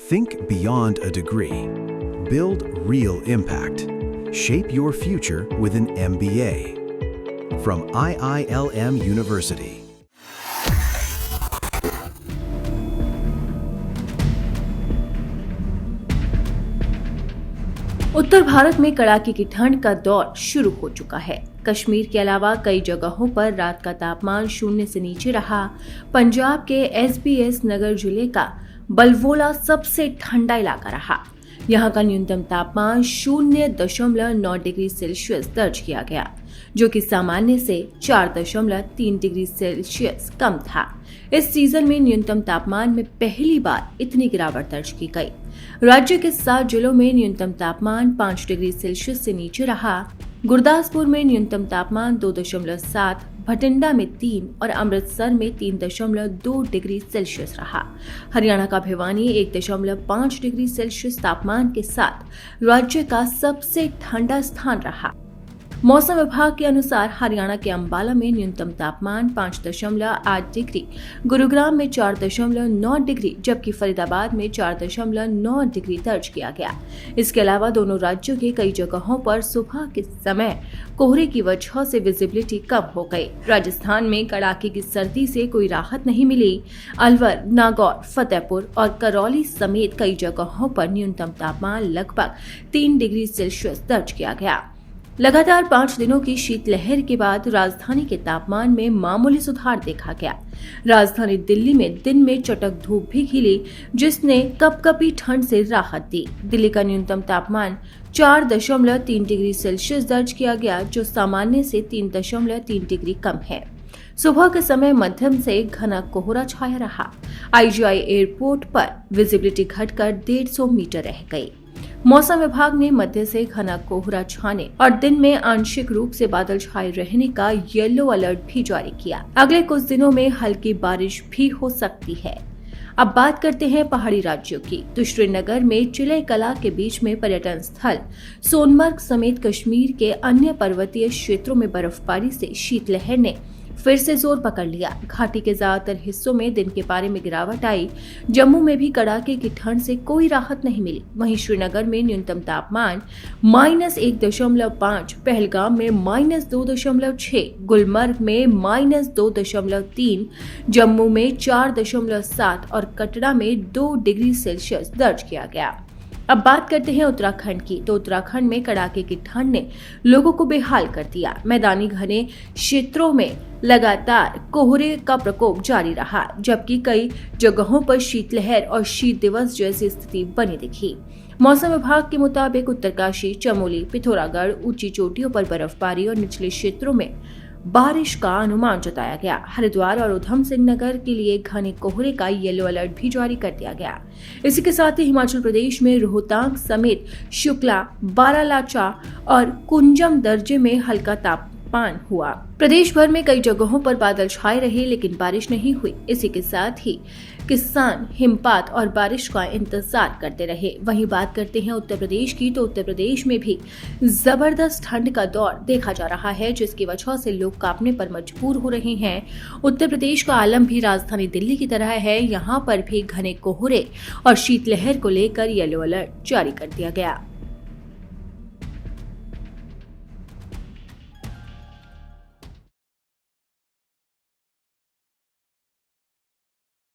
Think beyond a degree. Build real impact. Shape your future with an MBA. From IILM University. उत्तर भारत में कड़ाके की ठंड का दौर शुरू हो चुका है। कश्मीर के अलावा कई जगहों पर रात का तापमान शून्य से नीचे रहा। पंजाब के SBS नगर जिले का बलवोला सबसे ठंडा इलाका रहा। यहाँ का न्यूनतम तापमान 0.9 डिग्री सेल्सियस दर्ज किया गया, जो कि सामान्य से 4.3 डिग्री सेल्सियस कम था। इस सीजन में न्यूनतम तापमान में पहली बार इतनी गिरावट दर्ज की गई। राज्य के 7 जिलों में न्यूनतम तापमान 5 डिग्री सेल्सियस से नीचे रहा। गुरदासपुर में न्यूनतम तापमान 2.7, भटिंडा में 3 और अमृतसर में 3.2 डिग्री सेल्सियस रहा। हरियाणा का भिवानी 1.5 डिग्री सेल्सियस तापमान के साथ राज्य का सबसे ठंडा स्थान रहा। मौसम विभाग के अनुसार हरियाणा के अंबाला में न्यूनतम तापमान 5.8 डिग्री, गुरुग्राम में 4.9 डिग्री जबकि फरीदाबाद में 4.9 डिग्री दर्ज किया गया। इसके अलावा दोनों राज्यों के कई जगहों पर सुबह के समय कोहरे की वजह से विजिबिलिटी कम हो गई। राजस्थान में कड़ाके की सर्दी से कोई राहत नहीं मिली। अलवर, नागौर, फतेहपुर और करौली समेत कई जगहों पर न्यूनतम तापमान लगभग 3 डिग्री सेल्सियस दर्ज किया गया। लगातार 5 दिनों की शीतलहर के बाद राजधानी के तापमान में मामूली सुधार देखा गया। राजधानी दिल्ली में दिन में चटक धूप भी खिली, जिसने कपकपी ठंड से राहत दी। दिल्ली का न्यूनतम तापमान 4.3 डिग्री सेल्सियस दर्ज किया गया, जो सामान्य से 3.3 डिग्री कम है। सुबह के समय मध्यम से घना कोहरा छाया रहा। IGI एयरपोर्ट पर विजिबिलिटी घटकर 150 मीटर रह गई। मौसम विभाग ने मध्य से घना कोहरा छाने और दिन में आंशिक रूप से बादल छाए रहने का येलो अलर्ट भी जारी किया। अगले कुछ दिनों में हल्की बारिश भी हो सकती है। अब बात करते हैं पहाड़ी राज्यों की। तो श्रीनगर में चिले कला के बीच में पर्यटन स्थल सोनमर्ग समेत कश्मीर के अन्य पर्वतीय क्षेत्रों में बर्फबारी से शीतलहर ने फिर से जोर पकड़ लिया। घाटी के ज्यादातर हिस्सों में दिन के पारे में गिरावट आई। जम्मू में भी कड़ाके की ठंड से कोई राहत नहीं मिली। वहीं श्रीनगर में न्यूनतम तापमान -1.5, पहलगाम में -2.6, गुलमर्ग में -2.3, जम्मू में 4.7 और कटरा में 2 डिग्री सेल्सियस दर्ज किया गया। अब बात करते हैं उत्तराखंड की। तो उत्तराखंड में कड़ाके की ठंड ने लोगों को बेहाल कर दिया। मैदानी घने क्षेत्रों में लगातार कोहरे का प्रकोप जारी रहा, जबकि कई जगहों पर शीतलहर और शीत दिवस जैसी स्थिति बनी दिखी। मौसम विभाग के मुताबिक उत्तरकाशी, चमोली, पिथौरागढ़, ऊंची चोटियों पर बर्फबारी और निचले क्षेत्रों में बारिश का अनुमान जताया गया। हरिद्वार और उधम सिंह नगर के लिए घने कोहरे का येलो अलर्ट भी जारी कर दिया गया। इसी के साथ ही हिमाचल प्रदेश में रोहतांग समेत शुक्ला, बारालाचा और कुंजम दर्जे में हल्का तापमान हुआ। प्रदेश भर में कई जगहों पर बादल छाए रहे, लेकिन बारिश नहीं हुई। इसी के साथ ही किसान हिमपात और बारिश का इंतजार करते रहे। वहीं बात करते हैं उत्तर प्रदेश की। तो उत्तर प्रदेश में भी जबरदस्त ठंड का दौर देखा जा रहा है, जिसकी वजह से लोग कांपने पर मजबूर हो रहे हैं। उत्तर प्रदेश का आलम भी राजधानी दिल्ली की तरह है। यहाँ पर भी घने कोहरे और शीतलहर को लेकर येलो अलर्ट जारी कर दिया गया।